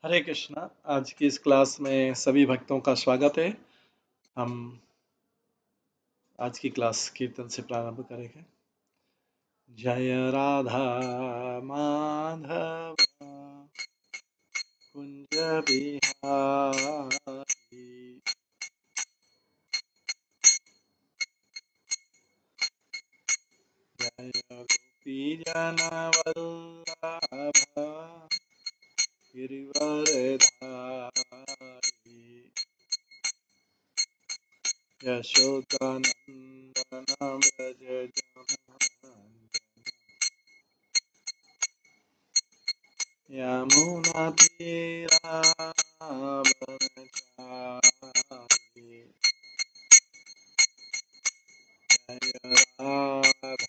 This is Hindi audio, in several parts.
हरे कृष्णा। आज की इस क्लास में सभी भक्तों का स्वागत है। हम आज की क्लास कीर्तन से प्रारंभ करेंगे। जय राधा माधव कुंज बिहारी, जय गोपी जन वल्लभ गिरिवरधारी, यशोदानंदन व्रज यमुनातीरावनचारि, जय राधामाधव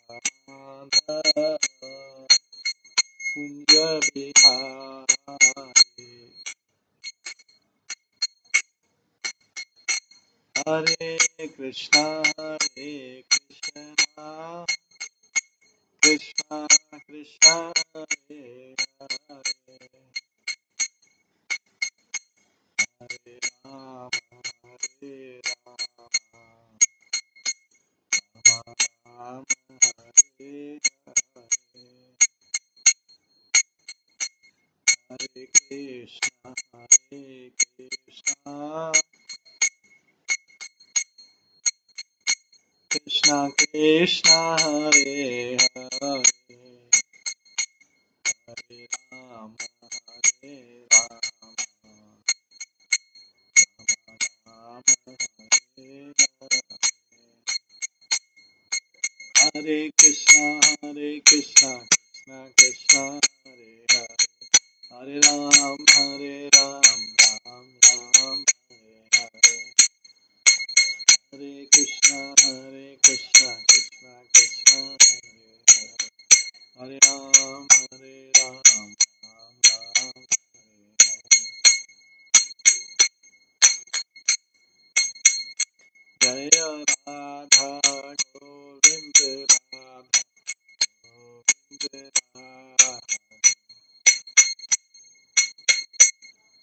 कुंज बिहारी। हरे कृष्णा कृष्णा कृष्णा हरे हरे, हरे राम राम हरे हरे, हरे कृष्णा कृष्णा कृष्णा हरे हरे, हरे राम राम हरे हरे, हरे कृष्णा कृष्णा कृष्णा हरे हरे, हरे राम राम राम हरे हरे, हरे कृष्णा कृष्णा कृष्णा हरे हरे, हरे राम राम राम हरे हरे। जय राधा गोविंद राधा गोविंद राधा,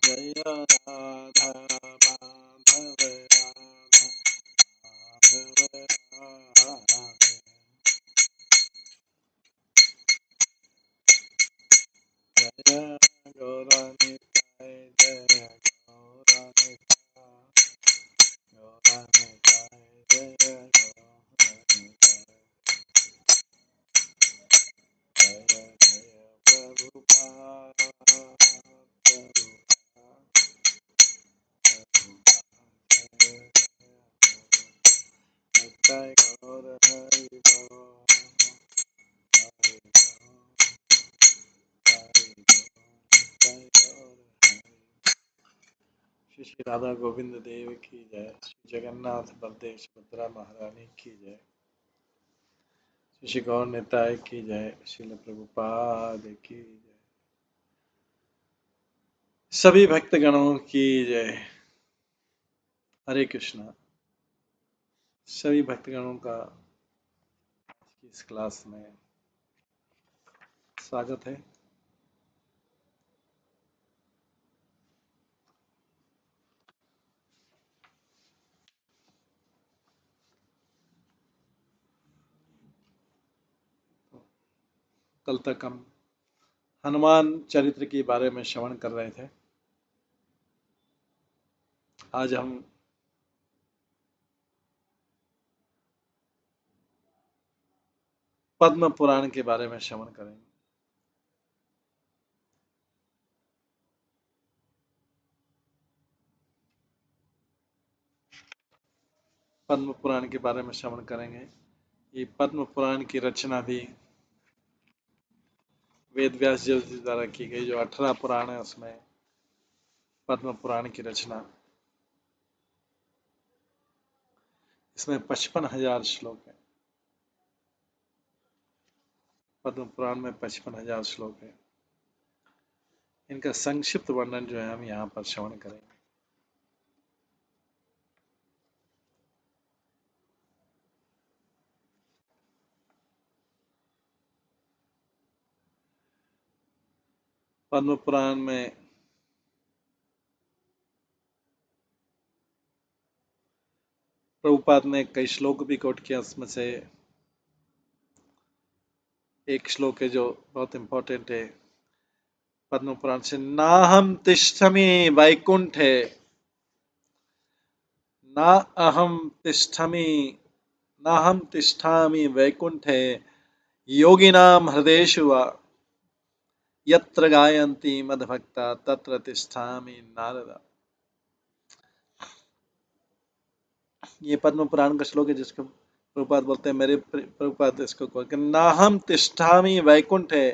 जय राधा माधव राधा माधव राधे, जय गौरानिताय जय गौरानिताय गौरानिताय जय गौरानिताय, जय जय प्रभुपाद प्रभुपाद प्रभुपाद, जय निताय गौर हरि बोल, हरि बोल, हरि बोल, निताय गौर हरि। श्री श्री राधा गोविंद देव की जय, श्री जगन्नाथ बलदेव सुभद्रा महारानी की जय, श्री श्री गौर निताय की जय, श्रील प्रभुपाद की जय, सभी भक्तगणों की जय। हरे कृष्णा। सभी भक्तगणों का आज की इस क्लास में स्वागत है। कल तक हम हनुमान चरित्र के बारे में श्रवण कर रहे थे। आज हम पद्म पुराण के बारे में श्रवण करेंगे। पद्म पुराण के बारे में श्रवण करेंगे। ये पद्म पुराण की रचना भी वेद व्यास जी द्वारा की गई। जो 18 पुराण है उसमें पद्म पुराण की रचना, इसमें 55,000 श्लोक है। पद्म पुराण में 55,000 श्लोक है। इनका संक्षिप्त वर्णन जो है हम यहाँ पर श्रवण करेंगे। पद्म पुराण में प्रभुपाद ने कई श्लोक भी कोट किया, उसमें से एक श्लोक है जो बहुत इंपॉर्टेंट है पद्म पुराण से। नाहम तिष्ठमि वैकुंठे ना अहम तिष्ठमि नाहम तिष्ठामि वैकुंठे योगिनाम हृदयेषु वा यत्र गायन्ति मद्भक्ता तत्र तिष्ठामि नारद। ये पद्म पुराण का श्लोक है जिसको प्रभुपाद बोलते हैं, मेरे प्रभुपाद इसको कहते हैं, नाहम तिष्ठामि वैकुंठे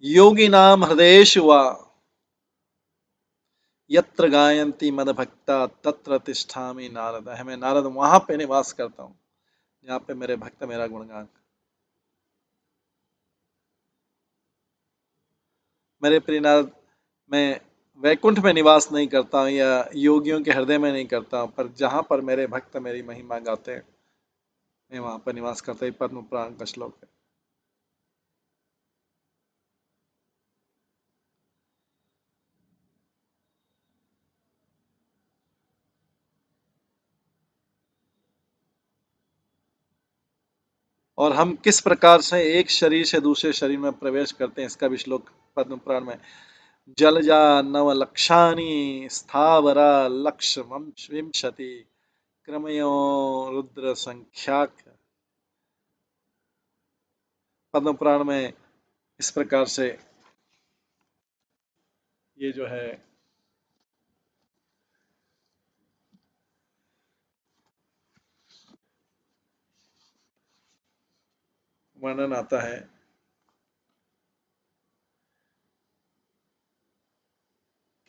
योगिनाम हृदयेषु वा यत्र गायन्ति मद्भक्ता तत्र तिष्ठामि नारद। है मैं नारद वहां पे निवास करता हूँ जहाँ पे मेरे भक्त मेरा गुणगान। मेरे प्रिय नारद, मैं वैकुंठ में निवास नहीं करता हूँ या योगियों के हृदय में नहीं करता हूँ, पर जहाँ पर मेरे भक्त मेरी महिमा गाते हैं मैं वहां पर निवास करता हूँ। पद्म पुराण का श्लोक है। और हम किस प्रकार से एक शरीर से दूसरे शरीर में प्रवेश करते हैं इसका भी श्लोक पद्म पुराण में। जलजा नवलक्षाणि स्थावरा लक्ष विंशति क्रमयो रुद्र संख्याक। पद्म पुराण में इस प्रकार से ये जो है वर्णन आता है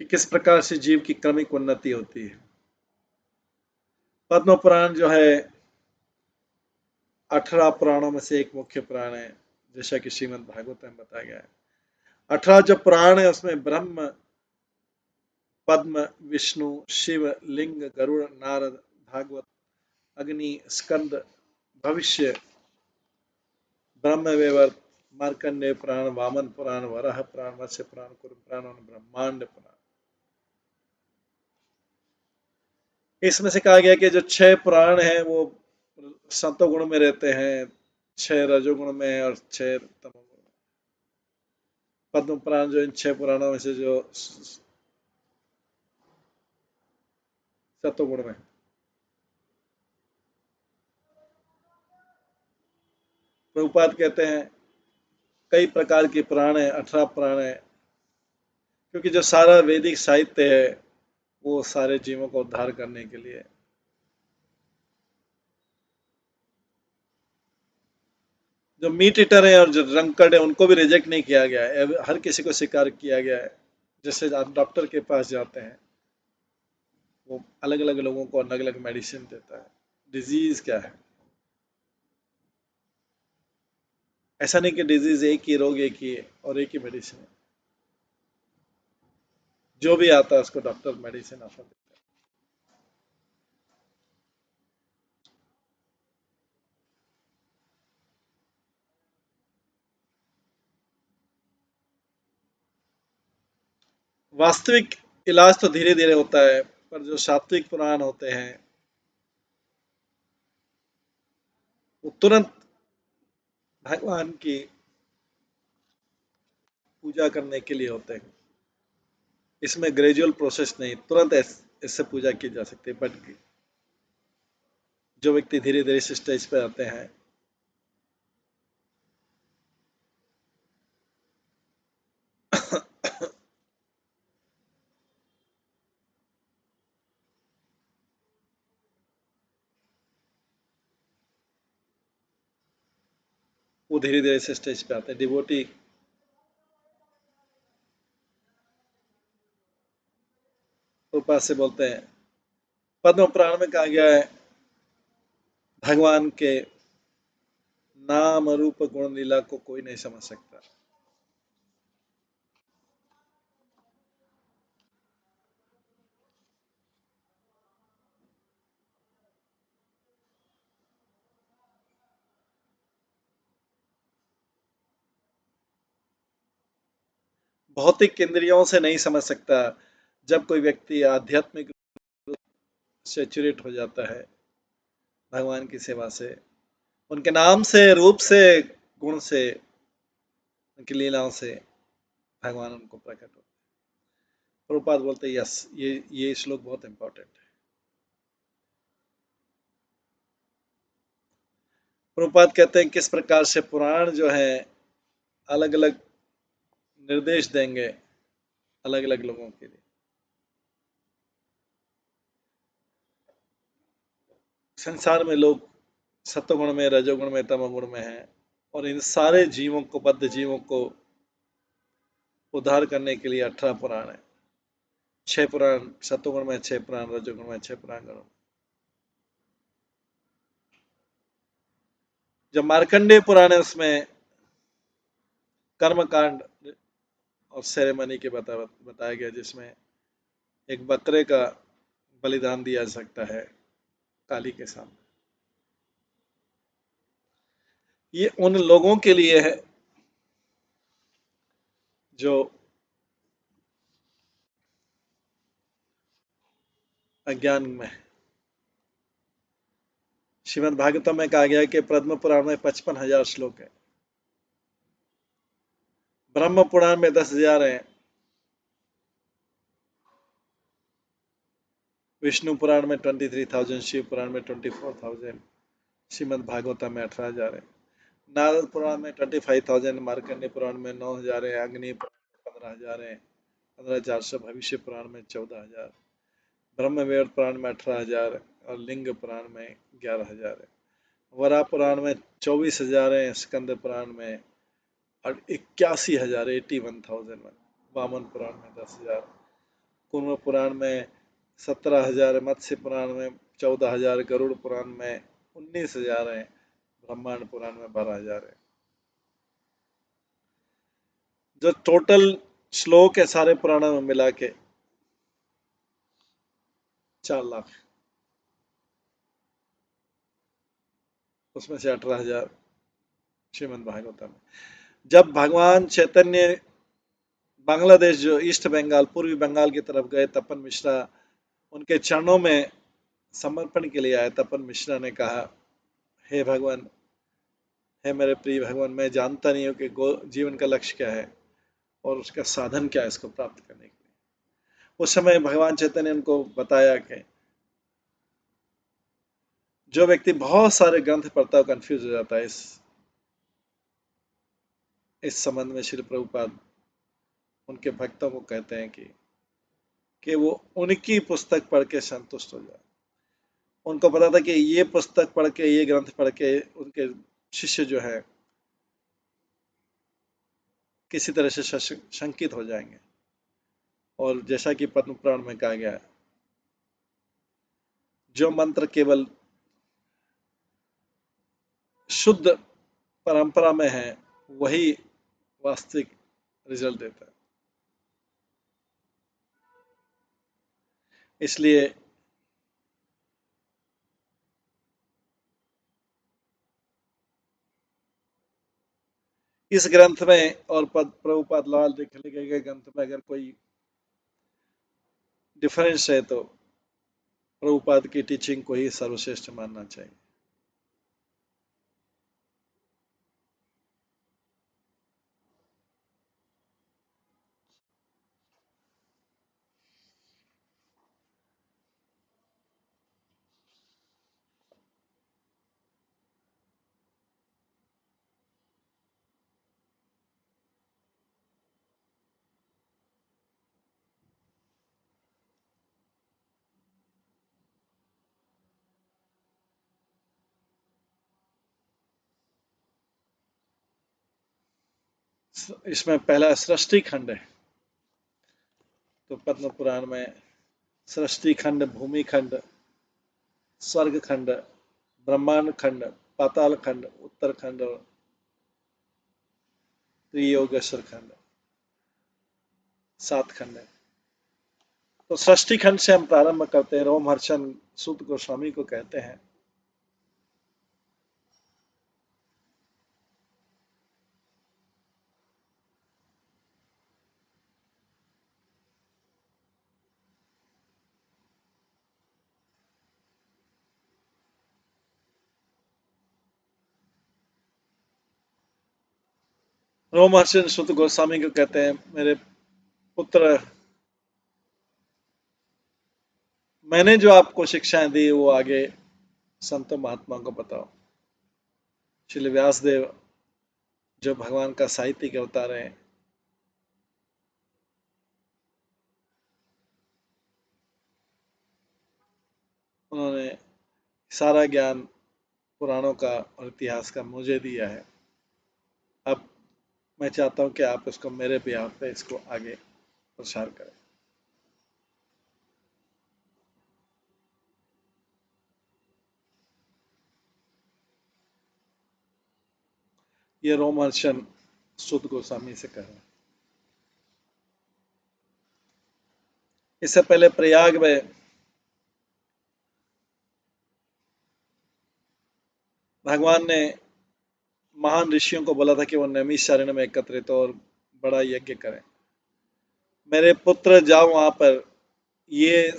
कि किस प्रकार से जीव की क्रमिक उन्नति होती है। पद्म पुराण जो है 18 पुराणों में से एक मुख्य पुराण है, जैसा कि श्रीमद् भागवत में बताया गया है। 18 जो पुराण है उसमें ब्रह्म, पद्म, विष्णु, शिव, लिंग, गरुड़, नारद, भागवत, अग्नि, स्कंद, भविष्य, ब्रह्म वैवर्त, मार्कंडेय पुराण, वामन पुराण, वराह पुराण, मत्स्य पुराण, कुर्म पुराण और ब्रह्मांड पुराण। इसमें से कहा गया कि जो 6 पुराण हैं वो सत्वगुण में रहते हैं, 6 रजोगुण में और 6 तमोगुण में। पद्म पुराण जो इन 6 पुराणों में से जो सत्वगुण में। प्रभुपाद कहते हैं कई प्रकार के पुराण है, 18 पुराण है, क्योंकि जो सारा वैदिक साहित्य है वो सारे जीवों को उद्धार करने के लिए। जो मीट ईटर है और जो रंकड़ है उनको भी रिजेक्ट नहीं किया गया है, हर किसी को स्वीकार किया गया है। जैसे आप डॉक्टर के पास जाते हैं, वो अलग अलग लोगों को अलग अलग मेडिसिन देता है। डिजीज क्या है, ऐसा नहीं कि डिजीज एक ही, रोग एक ही है और एक ही मेडिसिन है। जो भी आता है उसको डॉक्टर मेडिसिन आता है। वास्तविक इलाज तो धीरे धीरे होता है, पर जो सात्विक पुराण होते हैं वो तुरंत भगवान की पूजा करने के लिए होते हैं। इसमें ग्रेजुअल प्रोसेस नहीं, तुरंत इससे पूजा की जा सकती है। बट जो व्यक्ति धीरे धीरे इस स्टेज पे आते हैं वो धीरे धीरे इस स्टेज पे आते हैं। डिवोटी उपास से बोलते हैं, पद्म पुराण में कहा गया है भगवान के नाम रूप गुण लीला को कोई नहीं समझ सकता। भौतिक इंद्रियों से नहीं समझ सकता। जब कोई व्यक्ति आध्यात्मिक सेचुरेट हो जाता है भगवान की सेवा से, उनके नाम से, रूप से, गुण से, उनकी लीलाओं से भगवान उनको प्रकट होते हैं। प्रभुपाद बोलते हैं यस, ये श्लोक बहुत इंपॉर्टेंट है। प्रभुपाद कहते हैं किस प्रकार से पुराण जो है अलग अलग निर्देश देंगे अलग अलग लोगों के लिए। संसार में लोग सत्वगुण में, रजोगुण में, तमोगुण में हैं, और इन सारे जीवों को, बद्ध जीवों को उद्धार करने के लिए 18 पुराण है। 6 पुराण सत्वगुण में, 6 पुराण रजोगुण में, 6 पुराण गण। जो मार्कंडेय पुराण है उसमें कर्म कांड और सेरेमनी के बताया गया, जिसमें एक बकरे का बलिदान दिया जा सकता है काली के सामने। ये उन लोगों के लिए है जो अज्ञान में। श्रीमद् भागवतम में कहा गया है कि पद्म पुराण में 55,000 श्लोक है, ब्रह्म पुराण में 10,000 है, विष्णु पुराण में 23,000, शिव पुराण में 24,000, श्रीमद् भागवतम में 18,000 है, नारद पुराण में 25,000, मार्कंडेय पुराण में 9,000 है, अग्नि पुराण में 15,000 है, 15,000 से भविष्य पुराण में 14,000, ब्रह्मवेद पुराण में 18,000 और लिंग पुराण में 11,000 है, वरा पुराण में 24,000 है, स्कंद पुराण में और 81,000, 81,000, वामन पुराण में 10,000, कुर्म पुराण में 17,000, मत्स्य पुराण में 14,000, गरुड़ पुराण में 19,000 है, ब्रह्मांड पुराण में 12,000 है। जो टोटल श्लोक है सारे पुराणों में मिला के 4 लाख, उसमें से 18,000 श्रीमद् भागवतम में। जब भगवान चैतन्य बांग्लादेश, जो ईस्ट बंगाल, पूर्वी बंगाल की तरफ गए, तपन मिश्रा उनके चरणों में समर्पण के लिए आए। तपन मिश्रा ने कहा, हे भगवान, हे मेरे प्रिय भगवान, मैं जानता नहीं हूँ कि जीवन का लक्ष्य क्या है और उसका साधन क्या है इसको प्राप्त करने के लिए। उस समय भगवान चैतन्य ने उनको बताया कि जो व्यक्ति बहुत सारे ग्रंथ पढ़ता है वो कंफ्यूज हो जाता है। इस संबंध में श्री प्रभुपाद उनके भक्तों को कहते हैं कि वो उनकी पुस्तक पढ़ के संतुष्ट हो जाए। उनको पता था कि ये पुस्तक पढ़ के, ये ग्रंथ पढ़ के उनके शिष्य जो है किसी तरह से शंकित हो जाएंगे। और जैसा कि पद्म पुराण में कहा गया है, जो मंत्र केवल शुद्ध परंपरा में है वही वास्तविक रिजल्ट देता है। इसलिए इस ग्रंथ में और प्रभुपाद लाल लिखे गए ग्रंथ में अगर कोई डिफरेंस है तो प्रभुपाद की टीचिंग को ही सर्वश्रेष्ठ मानना चाहिए। इसमें पहला सृष्टि खंड है, तो पद्म पुराण में सृष्टि खंड, भूमि खंड, स्वर्ग खंड, ब्रह्मांड खंड, पाताल खंड, उत्तर खंड और त्रियोगेश्वर खंड, 7 खंड है। तो सृष्टि खंड से हम प्रारंभ करते हैं। रोमहर्षण सूत गोस्वामी को कहते हैं, रोमहर्षि सुत गोस्वामी को कहते हैं, मेरे पुत्र, मैंने जो आपको शिक्षाएं दी वो आगे संतों महात्मा को बताओ। श्री व्यासदेव जो भगवान का साहित्यिक अवतार है, उन्होंने सारा ज्ञान पुराणों का और इतिहास का मुझे दिया है। अब मैं चाहता हूं कि आप इसको मेरे बिहार पे इसको आगे प्रसार करें। ये रोमहर्षण सुत गोस्वामी से कह रहे हैं। इससे पहले प्रयाग में भगवान ने महान ऋषियों को बोला था कि वो नैमिषारण्य में एकत्रित हो और बड़ा यज्ञ करें। मेरे पुत्र जाओ वहां पर, ये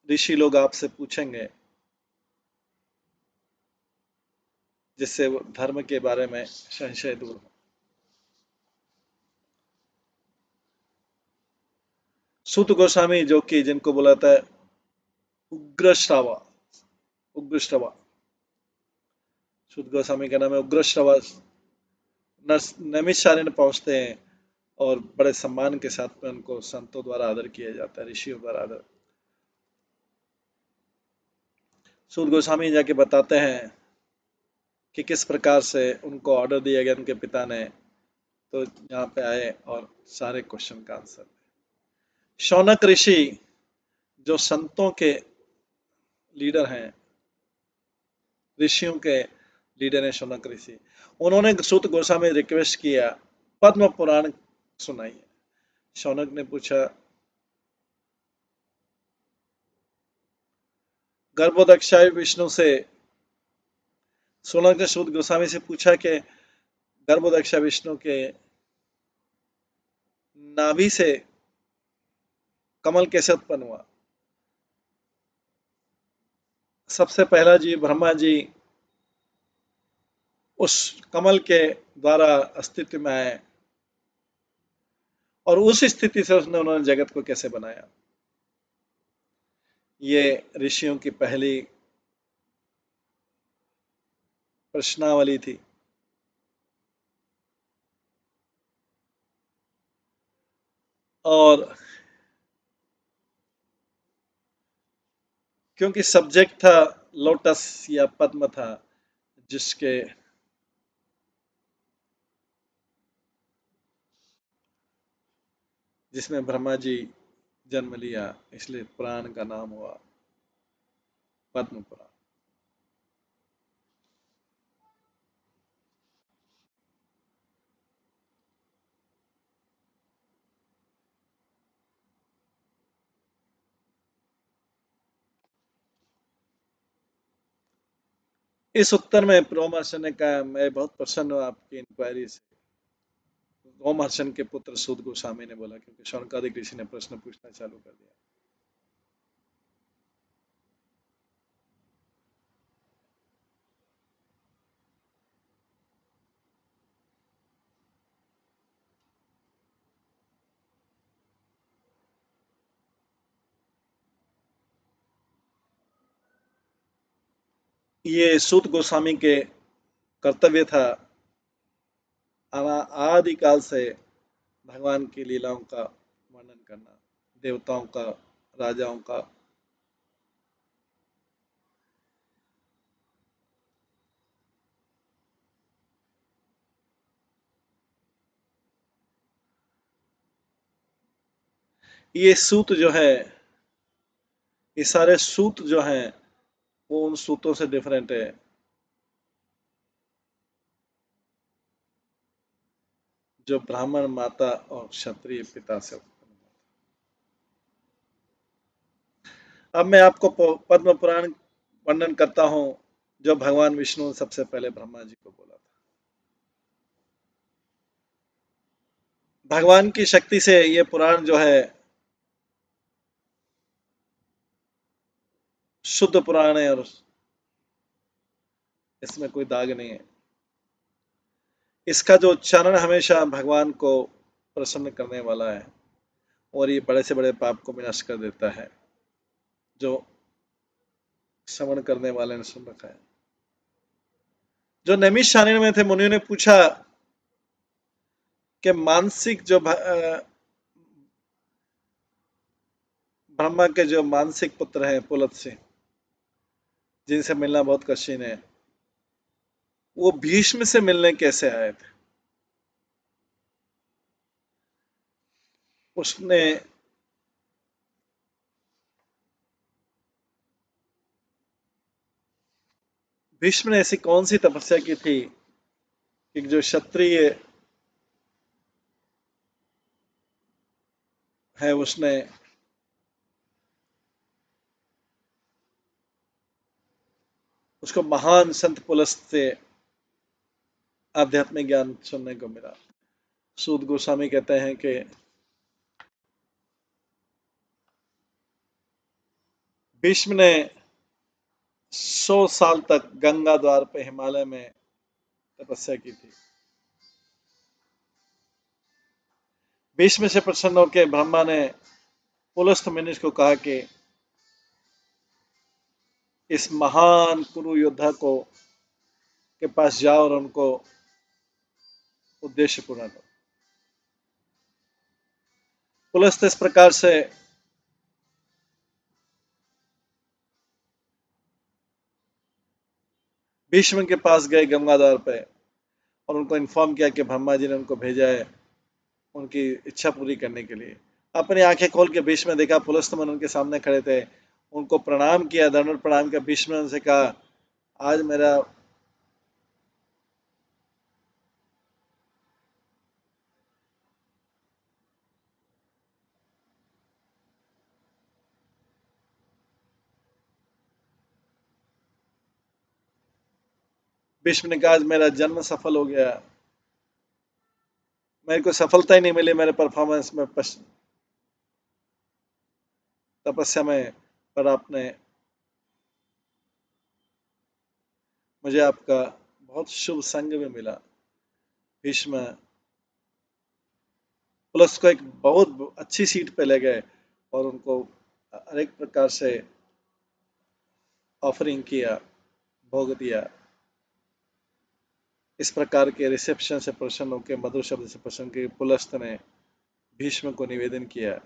ऋषि लोग आपसे पूछेंगे, जिससे वो धर्म के बारे में संशय दूर हो। सूत गोस्वामी जो कि जिनको बुलाता है उग्र श्रावा, उग्र श्रवा, सूत गोस्वामी का नाम है उग्र श्रवा, नैमिषारण्य पहुंचते हैं और बड़े सम्मान के साथ में उनको संतों द्वारा आदर किया जाता है, ऋषियों द्वारा आदर। सूत गोस्वामी जाके बताते हैं कि किस प्रकार से उनको ऑर्डर दिया गया उनके पिता ने, तो यहाँ पे आए और सारे क्वेश्चन का आंसर। शौनक ऋषि जो संतों के लीडर हैं, ऋषियों के लीडर हैं शौनक ऋषि, उन्होंने सूत गोस्वामी रिक्वेस्ट किया पद्म पुराण सुनाइए। शौनक ने पूछा, गर्भोदक्षाय विष्णु से, शौनक ने सूत गोस्वामी से पूछा कि गर्भोदक्षा विष्णु के नाभि से कमल कैसे उत्पन्न हुआ। सबसे पहला जी ब्रह्मा जी उस कमल के द्वारा अस्तित्व में आए और उस स्थिति से उन्होंने जगत को कैसे बनाया। ये ऋषियों की पहली प्रश्नावली थी। और क्योंकि सब्जेक्ट था लोटस या पद्म था, जिसके जिसमें ब्रह्मा जी जन्म लिया, इसलिए पुराण का नाम हुआ पद्म पुराण। इस उत्तर में रोमहर्षण ने कहा, मैं बहुत प्रसन्न हूँ आपकी इंक्वायरी से। रोमहर्षण के पुत्र सूत गोस्वामी ने बोला, क्योंकि शौनकादिक ऋषि ने प्रश्न पूछना चालू कर दिया। ये सूत गोस्वामी के कर्तव्य था आदिकाल से भगवान की लीलाओं का वर्णन करना, देवताओं का, राजाओं का। ये सूत जो है, ये सारे सूत जो हैं वो उन सूतों से डिफरेंट है जो ब्राह्मण माता और क्षत्रिय पिता से उत्पन्न हुआ। अब मैं आपको पद्म पुराण वर्णन करता हूँ, जो भगवान विष्णु ने सबसे पहले ब्रह्मा जी को बोला था। भगवान की शक्ति से ये पुराण जो है शुद्ध पुराण है और इसमें कोई दाग नहीं है। इसका जो उच्चारण हमेशा भगवान को प्रसन्न करने वाला है और ये बड़े से बड़े पाप को विनाश कर देता है। जो श्रवण करने वाले ने सुन रखा है। जो नैमिषारण्य में थे, मुनियों ने पूछा कि मानसिक जो ब्रह्मा के जो मानसिक पुत्र हैं पुलत्स्य, जिनसे मिलना बहुत कठिन है, वो भीष्म से मिलने कैसे आए थे। उसने भीष्म ने ऐसी कौन सी तपस्या की थी कि जो क्षत्रिय है उसने उसको महान संत पुलस्त से आध्यात्मिक ज्ञान सुनने को मिला। सूत गोस्वामी कहते हैं कि भीष्म ने 100 साल तक गंगा द्वार पे हिमालय में तपस्या की थी। भीष्म से प्रसन्न होकर ब्रह्मा ने पुलस्त मुनि को कहा कि इस महान कुरु योद्धा को के पास जाओ और उनको उद्देश्य पूर्ण करो। पुलस्त इस प्रकार से भीष्म के पास गए गंगाधार पे और उनको इन्फॉर्म किया कि ब्रह्मा जी ने उनको भेजा है उनकी इच्छा पूरी करने के लिए। अपनी आंखें खोल के भीष्म ने देखा पुलस्त मुनि उनके सामने खड़े थे। उनको प्रणाम किया, दंडवत प्रणाम किया। भीष्म ने उनसे कहा, आज मेरा भीष्म ने कहा, आज मेरा जन्म सफल हो गया। मेरे को सफलता ही नहीं मिली मेरे परफॉर्मेंस में, तपस्या में, पर आपने मुझे आपका बहुत शुभ संग में मिला। भीष्म पुलस्त को एक बहुत अच्छी सीट पे ले गए और उनको हर एक प्रकार से ऑफरिंग किया, भोग दिया। इस प्रकार के रिसेप्शन से प्रसन्न होकर, मधुर शब्द से प्रसन्न के पुलस्त ने भीष्म को निवेदन किया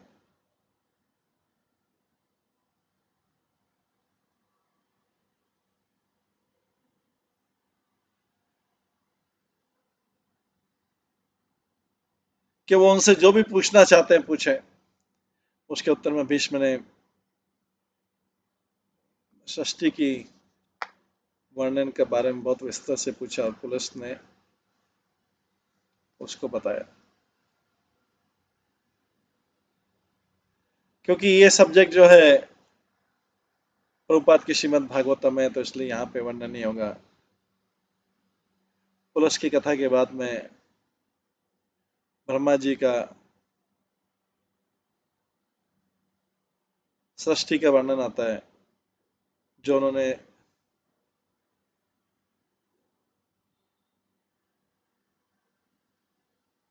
कि वो उनसे जो भी पूछना चाहते हैं पूछे। उसके उत्तर में भीष्म ने सृष्टि की वर्णन के बारे में बहुत विस्तार से पूछा और पुलस्त ने उसको बताया। क्योंकि ये सब्जेक्ट जो है प्रभुपाद की श्रीमद् भागवतम है, तो इसलिए यहाँ पे वर्णन नहीं होगा। पुलस्त की कथा के बाद में ब्रह्मा जी का सृष्टि का वर्णन आता है, जो उन्होंने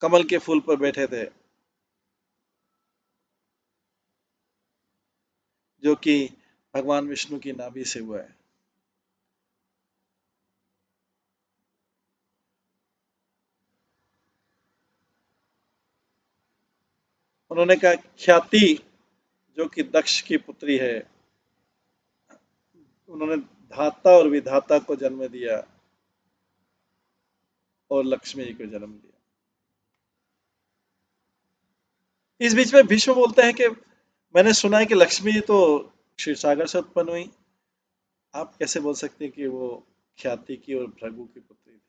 कमल के फूल पर बैठे थे, जो कि भगवान विष्णु की नाभि से हुआ है। उन्होंने कहा, ख्याति जो कि दक्ष की पुत्री है, उन्होंने धाता और विधाता को जन्म दिया और लक्ष्मी जी को जन्म दिया। इस बीच में भीष्म बोलते हैं कि मैंने सुना है कि लक्ष्मी जी तो क्षीर सागर से उत्पन्न हुई। आप कैसे बोल सकते हैं कि वो ख्याति की और भृगु की पुत्री थी।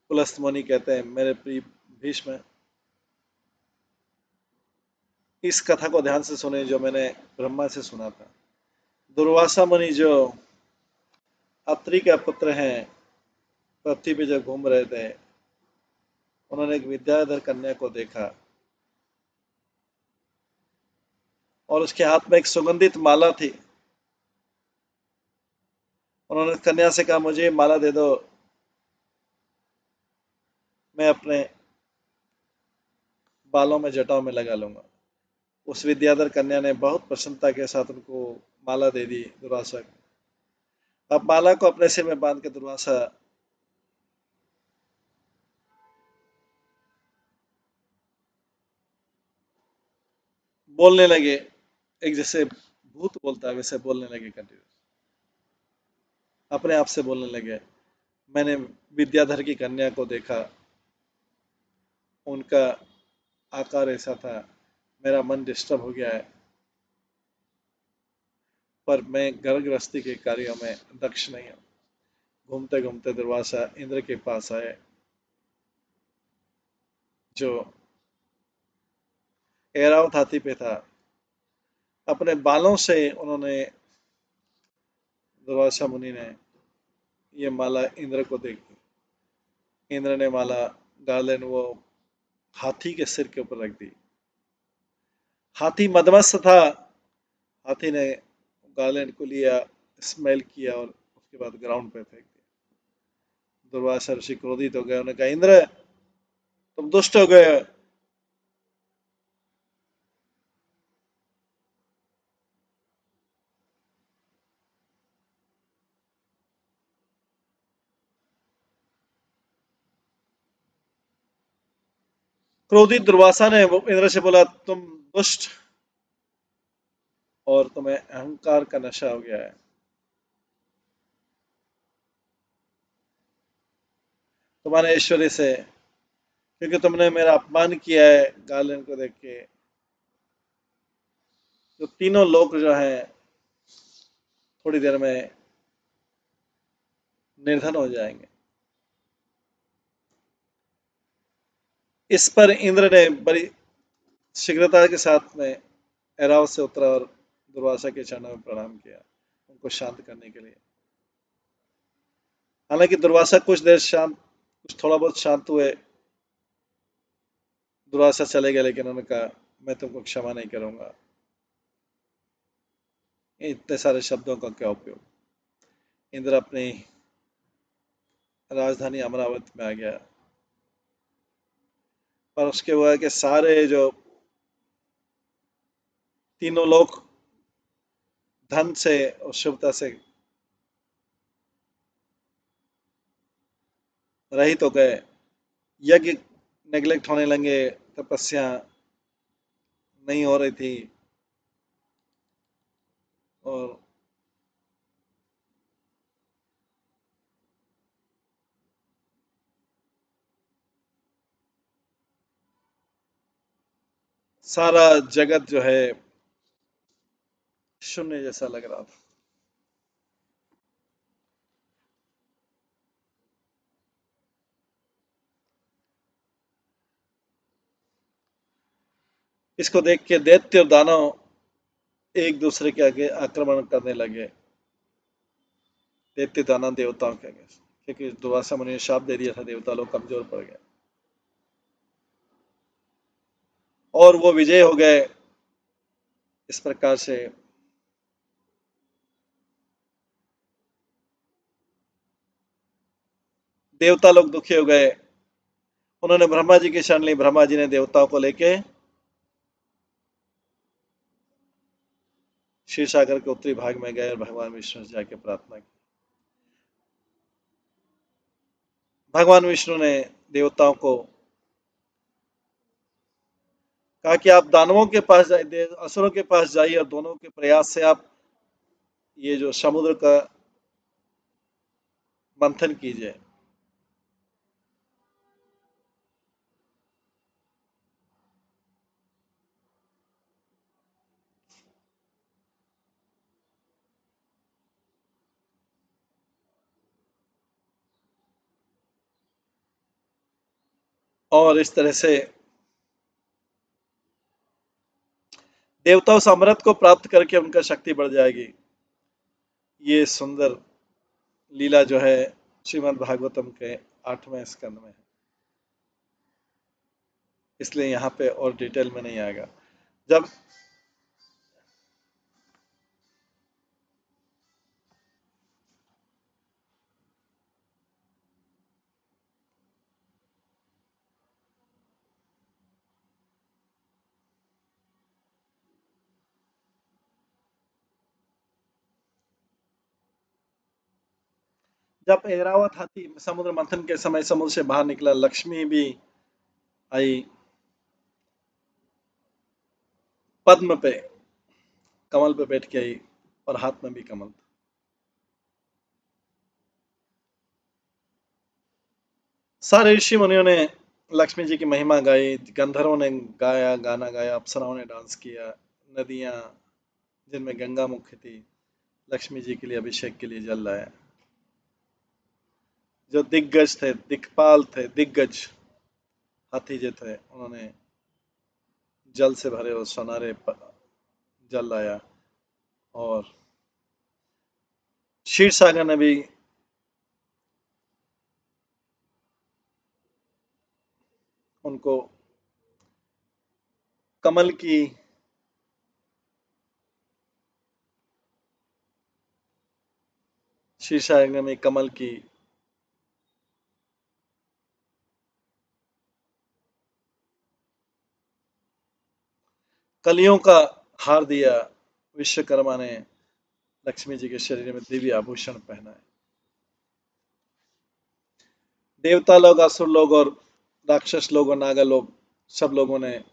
पुलस्त मुनि कहते हैं, मेरे प्रिय भीष्म, इस कथा को ध्यान से सुने जो मैंने ब्रह्मा से सुना था। दुर्वासा मुनि जो अत्रि का पुत्र हैं, पृथ्वी पे जो घूम रहे थे, उन्होंने एक विद्याधर कन्या को देखा और उसके हाथ में एक सुगंधित माला थी। उन्होंने कन्या से कहा, मुझे माला दे दो, मैं अपने बालों में जटाओं में लगा लूंगा। उस विद्याधर कन्या ने बहुत प्रसन्नता के साथ उनको माला दे दी दुर्वासा को। अब माला को अपने सिर में बांध के दुर्वासा बोलने लगे, एक जैसे भूत बोलता है वैसे बोलने लगे, कंटिन्यू अपने आप से बोलने लगे। मैंने विद्याधर की कन्या को देखा, उनका आकार ऐसा था, मेरा मन डिस्टर्ब हो गया है, पर मैं घर गृहस्थी के कार्यों में दक्ष नहीं हूँ। घूमते घूमते दुर्वासा इंद्र के पास आए, जो ऐरावत हाथी पे था। अपने बालों से उन्होंने, दुर्वासा मुनि ने ये माला इंद्र को देखी। इंद्र ने माला गार्लेंड वो हाथी के सिर के ऊपर रख दी। हाथी मदमस्त था। हाथी ने गार्लेंड को लिया, स्मेल किया और उसके बाद ग्राउंड पे फेंक दिया। दुर्वासा ऋषि क्रोधित हो गए, उन्होंने कहा, इंद्र तुम दुष्ट हो गए। क्रोधित दुर्वासा ने वो इंद्र से बोला, तुम दुष्ट, और तुम्हें अहंकार का नशा हो गया है। तुम्हारे ऐश्वर्य से, क्योंकि तुमने मेरा अपमान किया है गार्लेंड को देख के। तो तीनों लोग जो हैं थोड़ी देर में निर्धन हो जाएंगे। इस पर इंद्र ने बड़ी शीघ्रता के साथ में ऐरावत से उतरा और दुर्वासा के चरणों में प्रणाम किया, उनको शांत करने के लिए। हालांकि दुर्वासा कुछ देर शांत, कुछ थोड़ा बहुत शांत हुए। दुर्वासा चले गए, लेकिन उन्होंने कहा, मैं तुमको क्षमा नहीं करूंगा। इतने सारे शब्दों का क्या उपयोग। इंद्र अपनी राजधानी अमरावती में आ गया, और उसके हुआ है कि सारे जो तीनों लोग धन से और शुभता से रहित हो गए। यज्ञ नेग्लेक्ट होने लगे, तपस्या नहीं हो रही थी, और सारा जगत जो है शून्य जैसा लग रहा था। इसको देख के दैत्य और दानव एक दूसरे के आगे आक्रमण करने लगे। दैत्य दानव देवताओं के आगे, क्योंकि दुर्वासा मुनि ने शाप दे दिया था, देवता लोग कमजोर पड़ गए और वो विजय हो गए। इस प्रकार से देवता लोग दुखी हो गए। उन्होंने ब्रह्मा जी की शरण ली। ब्रह्मा जी ने देवताओं को लेके क्षीर सागर के उत्तरी भाग में गए और भगवान विष्णु से जाके प्रार्थना की। भगवान विष्णु ने देवताओं को कहा कि आप दानवों के पास जाइए, असुरों के पास जाइए, और दोनों के प्रयास से आप ये जो समुद्र का मंथन कीजिए। और इस तरह से देवता उस अमृत को प्राप्त करके उनका शक्ति बढ़ जाएगी। ये सुंदर लीला जो है श्रीमद् भागवतम के 8वें स्कंद में है, इसलिए यहाँ पे और डिटेल में नहीं आएगा। जब जब ऐरावत हाथी समुद्र मंथन के समय समुद्र से बाहर निकला, लक्ष्मी भी आई पद्म पे, कमल पे बैठ के आई और हाथ में भी कमल था। सारे ऋषि मुनियों ने लक्ष्मी जी की महिमा गाई, गंधर्वों ने गाया, गाना गाया, अप्सराओं ने डांस किया, नदियां जिनमें गंगा मुख्य थी लक्ष्मी जी के लिए अभिषेक के लिए जल लाया। जो दिग्गज थे, दिक्पाल थे, दिग्गज हाथी जो थे, उन्होंने जल से भरे और सोनारे जल लाया। और क्षीर सागर ने भी उनको कमल की क्षीर सागर में कमल की कलियों का हार दिया। विश्वकर्मा ने लक्ष्मी जी के शरीर में दिव्य आभूषण पहनाए। देवता लोग, असुर लोग और राक्षस लोग और नागा लोग, सब लोगों ने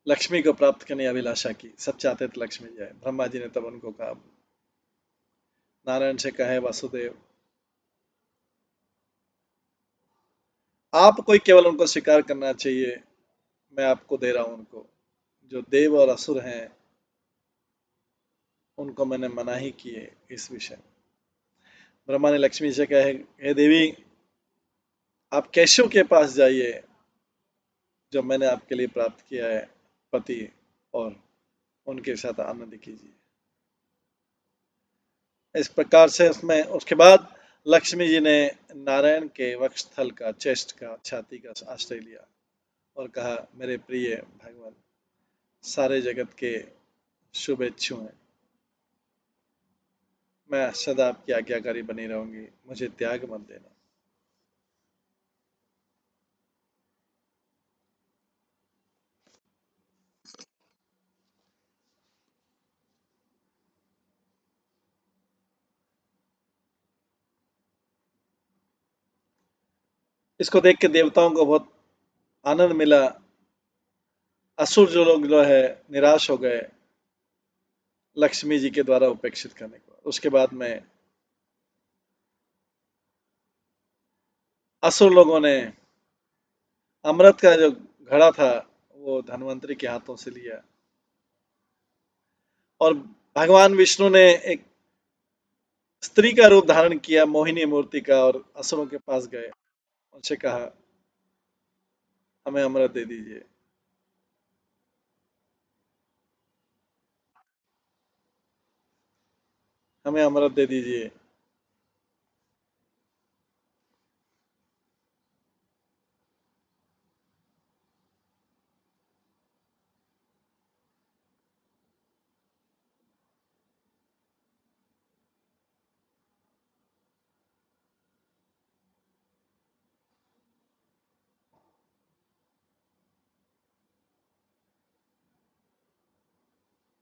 लक्ष्मी को प्राप्त करने की अभिलाषा की। सब चाहते थे लक्ष्मी जाए। ब्रह्मा जी ने तब उनको कहा, नारायण से कहे, वासुदेव आप कोई केवल उनको स्वीकार करना चाहिए, मैं आपको दे रहा हूं उनको। जो देव और असुर हैं उनको मैंने मना ही किए इस विषय। ब्रह्मा ने लक्ष्मी से कहे, हे देवी आप केशव के पास जाइए जो मैंने आपके लिए प्राप्त किया है पति, और उनके साथ आनंद कीजिए। इस प्रकार से उसमें उसके बाद लक्ष्मी जी ने नारायण के वक्षस्थल का, चेस्ट का, छाती का आश्रय लिया और कहा, मेरे प्रिय भगवान सारे जगत के शुभेच्छु हैं, मैं सदा आपकी आज्ञाकारी बनी रहूंगी, मुझे त्याग मत देना। इसको देख के देवताओं को बहुत आनंद मिला। असुर जो लोग जो है निराश हो गए लक्ष्मी जी के द्वारा उपेक्षित करने के बाद। उसके बाद में असुर लोगों ने अमृत का जो घड़ा था वो धन्वंतरी के हाथों से लिया और भगवान विष्णु ने एक स्त्री का रूप धारण किया, मोहिनी मूर्ति का, और असुरों के पास गए, उनसे कहा, हमें अमृत दे दीजिए। हमें अमृत दे दीजिए।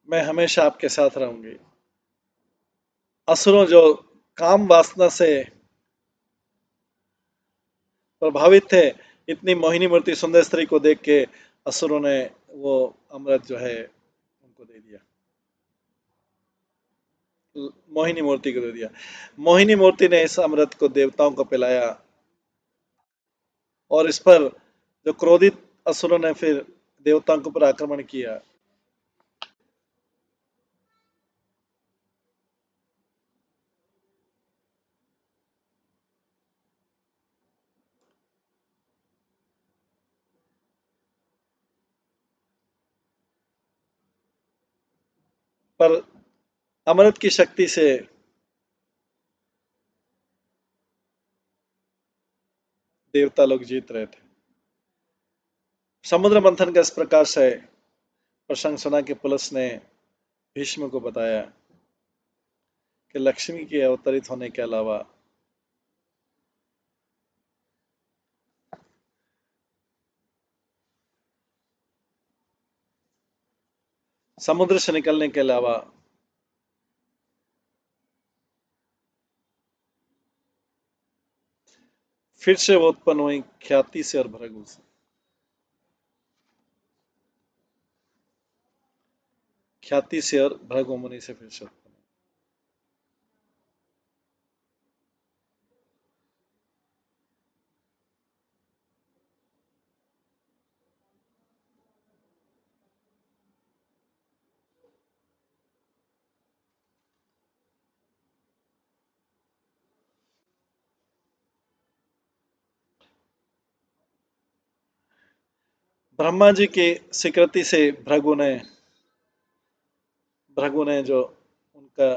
मैं हमेशा आपके साथ रहूंगी। असुरों जो काम वासना से प्रभावित थे, इतनी मोहिनी मूर्ति सुंदर स्त्री को देख के असुरों ने वो अमृत जो है उनको दे दिया, मोहिनी मूर्ति को दे दिया। मोहिनी मूर्ति ने इस अमृत को देवताओं को पिलाया और इस पर जो क्रोधित असुरों ने फिर देवताओं के ऊपर आक्रमण किया। पर अमृत की शक्ति से देवता लोग जीत रहे थे। समुद्र मंथन का इस प्रकार से प्रसंग सुना कि पुलिस ने भीष्म को बताया कि लक्ष्मी के अवतरित होने के अलावा समुद्र से निकलने के अलावा फिर से वो उत्पन्न हुई ख्याति से और भृगु से। ख्याति से और भृगु मुनि से फिर से उत्पन्न हुई। ब्रह्मा जी की स्वीकृति से भृगु ने जो उनका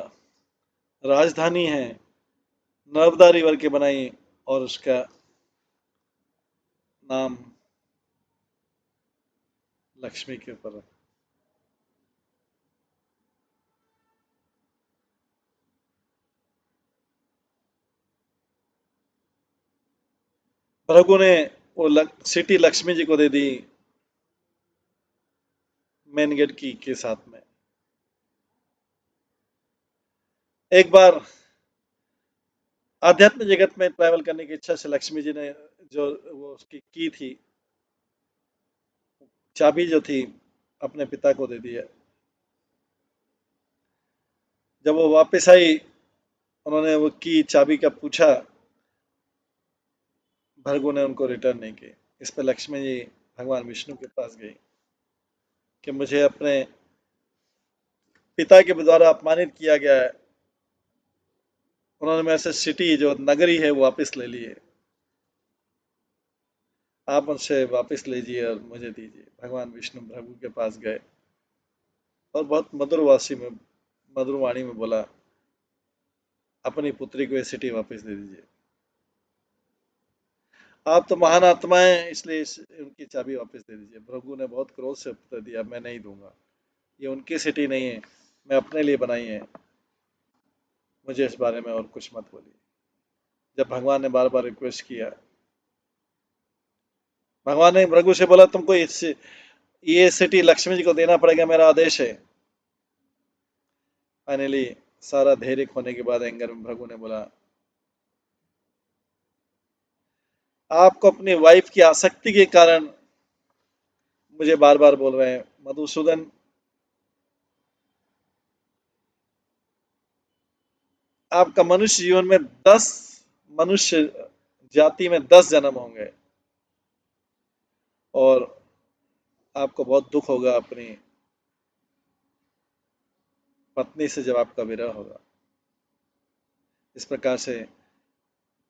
राजधानी है नर्मदा रिवर की बनाई और उसका नाम लक्ष्मी के ऊपर रखा। भृगु ने वो सिटी लक्ष्मी जी को दे दी मेन गेट की के साथ में। एक बार आध्यात्मिक जगत में ट्रैवल करने की इच्छा से लक्ष्मी जी ने जो वो उसकी की थी चाबी जो थी अपने पिता को दे दी है। जब वो वापस आई उन्होंने वो की चाबी का पूछा, भृगु ने उनको रिटर्न नहीं की। इस पर लक्ष्मी जी भगवान विष्णु के पास गई कि मुझे अपने पिता के द्वारा अपमानित किया गया है, उन्होंने मेरे से सिटी जो नगरी है वो वापस ले ली है, आप मुझसे वापस लीजिए और मुझे दीजिए। भगवान विष्णु भृगु के पास गए और बहुत मधुर वाणी में बोला, अपनी पुत्री को ये सिटी वापस दे दीजिए। आप तो महान आत्मा हैं इसलिए उनकी चाबी वापस दे दीजिए। भृगु ने बहुत क्रोध से उत्तर दिया, मैं नहीं दूंगा, ये उनकी सिटी नहीं है, मैं अपने लिए बनाई है, मुझे इस बारे में और कुछ मत बोलिए। जब भगवान ने बार बार रिक्वेस्ट किया, भगवान ने भृगु से बोला, तुमको ये सिटी लक्ष्मी जी को देना पड़ेगा, मेरा आदेश है। फाइनली सारा धैर्य खोने के बाद एंगर में भृगु ने बोला, आपको अपनी वाइफ की आसक्ति के कारण मुझे बार बार बोल रहे हैं। मधुसूदन, आपका मनुष्य जीवन में 10 मनुष्य जाति में 10 जन्म होंगे और आपको बहुत दुख होगा अपनी पत्नी से जब आपका विरह होगा। इस प्रकार से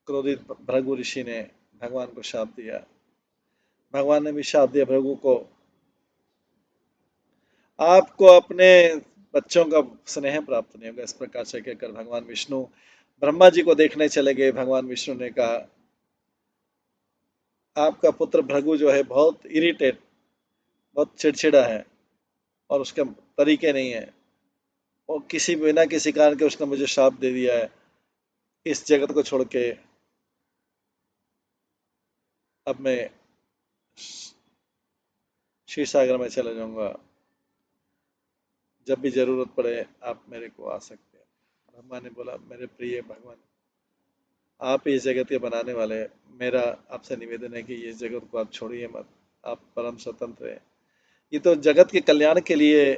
क्रोधित भृगु ऋषि ने भगवान को शाप दिया। भगवान ने भी शाप दिया भृगु को, आपको अपने बच्चों का स्नेह प्राप्त नहीं होगा। इस प्रकार से कहकर भगवान विष्णु ब्रह्मा जी को देखने चले गए। भगवान विष्णु ने कहा, आपका पुत्र भृगु जो है बहुत चिड़चिड़ा है और उसके तरीके नहीं है, और किसी बिना किसी कारण के उसने मुझे शाप दे दिया है। इस जगत को छोड़ के अब मैं क्षीर सागर में चला जाऊंगा, जब भी जरूरत पड़े आप मेरे को आ सकते हैं। ब्रह्मा ने बोला, मेरे प्रिय भगवान, आप इस जगत के बनाने वाले हैं, मेरा आपसे निवेदन है कि इस जगत को आप छोड़िए मत, आप परम स्वतंत्र हैं। ये तो जगत के कल्याण के लिए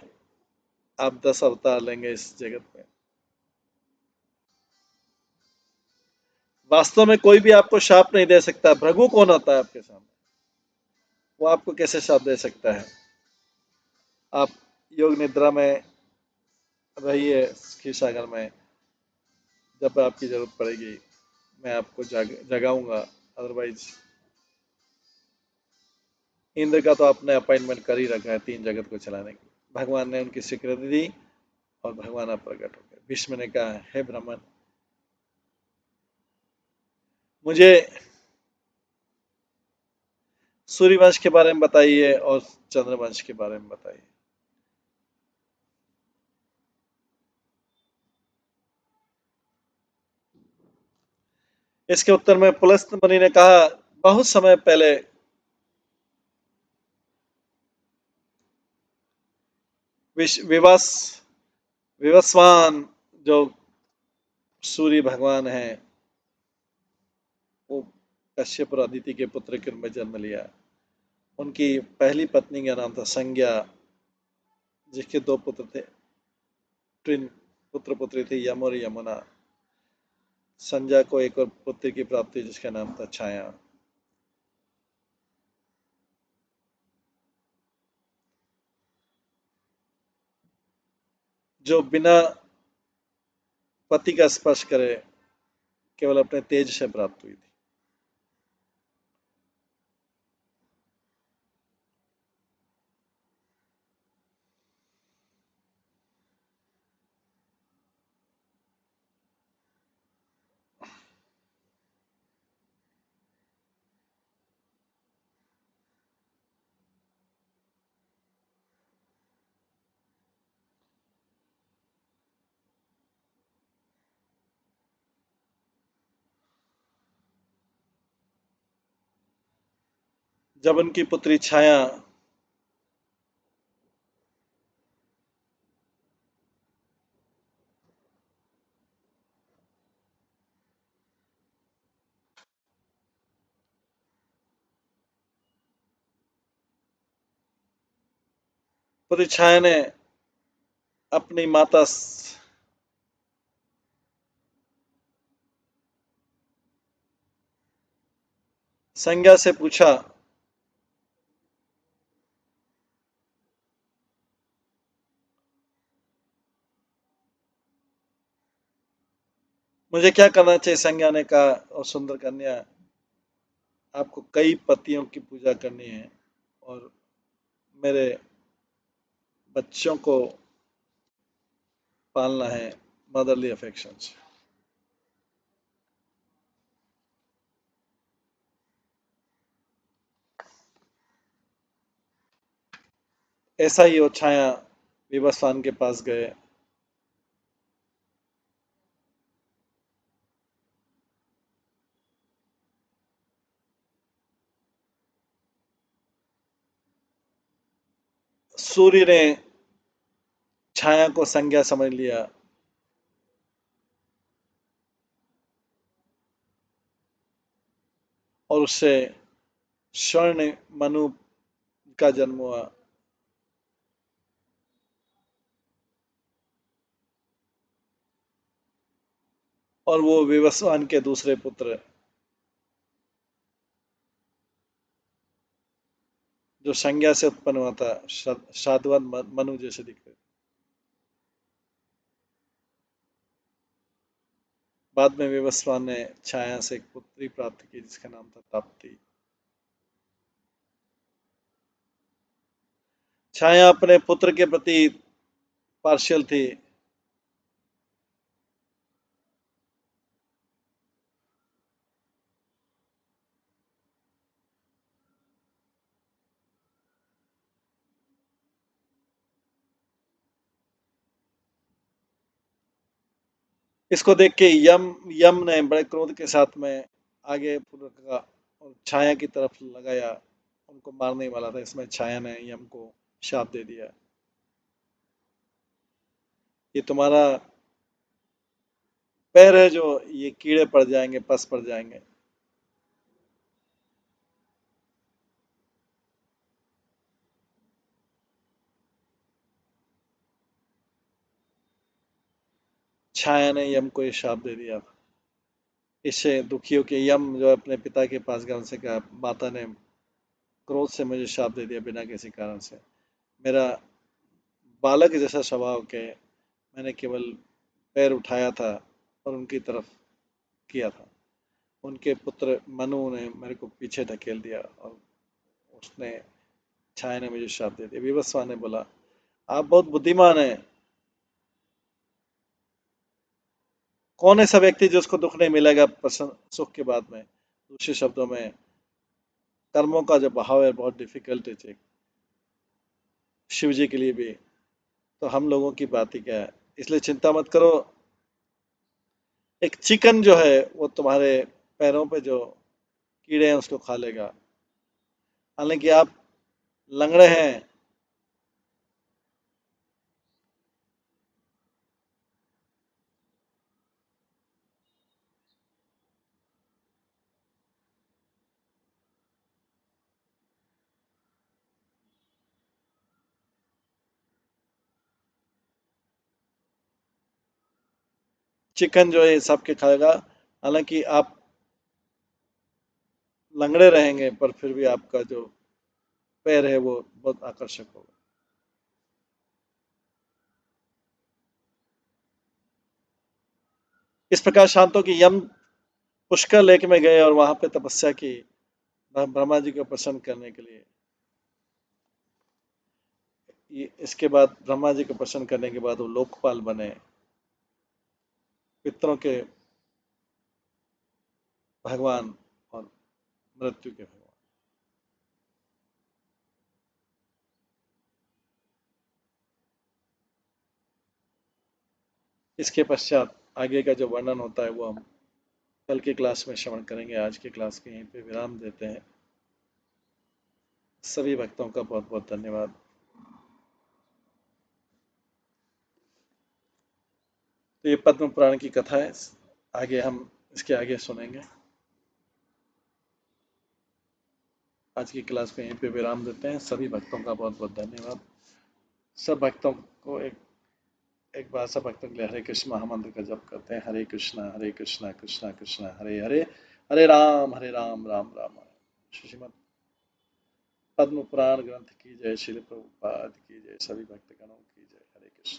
आप 10 अवतार लेंगे इस जगत में। वास्तव में कोई भी आपको शाप नहीं दे सकता। भृगु कौन होता है आपके सामने, वो आपको कैसे शाप दे सकता है। आप योग निद्रा में रहिए क्षीर सागर में, जब आपकी जरूरत पड़ेगी मैं आपको जगाऊंगा। अदरवाइज इंद्र का तो आपने अपॉइंटमेंट कर ही रखा है 3 जगत को चलाने की। भगवान ने उनकी स्वीकृति दी और भगवान आप प्रकट हो गए। भीष्म ने कहा, हे ब्राह्मण, मुझे सूर्यवंश के बारे में बताइए और चंद्रवंश के बारे में बताइए। इसके उत्तर में पुलस्त मुनि ने कहा, बहुत समय पहले विवस विवस्वान जो सूर्य भगवान है, वो कश्यप और अदिति के पुत्र के रूप में जन्म लिया। उनकी पहली पत्नी का नाम था संज्ञा, जिसके दो पुत्र थे, ट्विन पुत्र पुत्री थे, यम और यमुना। संज्ञा को एक और पुत्र की प्राप्ति, जिसका नाम था छाया। जो बिना पति का स्पर्श करे केवल अपने तेज से प्राप्त हुई थी। जब उनकी पुत्री छाया पुत्री छाया ने अपनी माता संज्ञा से पूछा, मुझे क्या करना चाहिए? संज्ञा ने कहा, और सुंदर कन्या, आपको कई पतियों की पूजा करनी है और मेरे बच्चों को पालना है, मदरली अफेक्शंस। ऐसा ही वो छाया विवस्वान के पास गए। सूर्य ने छाया को संज्ञा समझ लिया और उससे स्वर्ण मनु का जन्म हुआ। और वो विवस्वान के दूसरे पुत्र, जो संज्ञा से उत्पन्न हुआ था, शादवन मनु जैसे दिखते। बाद में विवस्वान ने छाया से एक पुत्री प्राप्त की, जिसका नाम था ताप्ती। छाया अपने पुत्र के प्रति पार्शियल थी। इसको देख के यम यम ने बड़े क्रोध के साथ में आगे पुत्र का और छाया की तरफ लगाया, उनको मारने वाला था। इसमें छाया ने यम को शाप दे दिया, ये तुम्हारा पैर है जो ये कीड़े पड़ जाएंगे, पस पड़ जाएंगे। छाया ने यम को ये शाप दे दिया। इससे दुखी होकर यम जो अपने पिता के पास गया, उनसे कहा, माता ने क्रोध से मुझे शाप दे दिया बिना किसी कारण से। मेरा बालक जैसा स्वभाव के मैंने केवल पैर उठाया था और उनकी तरफ किया था। उनके पुत्र मनु ने मेरे को पीछे ढकेल दिया और उसने छाया ने मुझे शाप दे दिया। विवस्वान ने बोला, आप बहुत बुद्धिमान हैं। कौन ऐसा व्यक्ति जिसको दुख नहीं मिलेगा प्रसन्न सुख के बाद में? दूसरे शब्दों में, कर्मों का जो बहाव है बहुत डिफिकल्ट है शिव जी के लिए भी। तो हम लोगों की बात ही क्या है, इसलिए चिंता मत करो। एक चिकन जो है वो तुम्हारे पैरों पे जो कीड़े हैं उसको खा लेगा। हालांकि आप लंगड़े हैं। चिकन जो है हिसाब के खाएगा, हालांकि आप लंगड़े रहेंगे पर फिर भी आपका जो पैर है वो बहुत आकर्षक होगा। इस प्रकार शांतों की यम पुष्कर लेक में गए और वहां पे तपस्या की ब्रह्मा जी को प्रसन्न करने के लिए। इसके बाद ब्रह्मा जी को प्रसन्न करने के बाद वो लोकपाल बने, पितरों के भगवान और मृत्यु के भगवान। इसके पश्चात आगे का जो वर्णन होता है वो हम कल की क्लास में श्रवण करेंगे। आज की क्लास के यहीं पे विराम देते हैं। सभी भक्तों का बहुत बहुत धन्यवाद। तो ये पद्म पुराण की कथा है, आगे हम इसके आगे सुनेंगे। आज की क्लास में यहीं पे विराम देते हैं। सभी भक्तों का बहुत बहुत धन्यवाद। सब भक्तों को एक बार सब भक्तों के लिए हरे कृष्ण महामंत्र का जप करते हैं। हरे कृष्णा कृष्णा कृष्णा हरे हरे, हरे राम राम राम हरे। श्रीमद पद्म पुराण ग्रंथ की जय, श्रील प्रभुपाद की जय, सभी भक्तगणों की जय। हरे कृष्ण।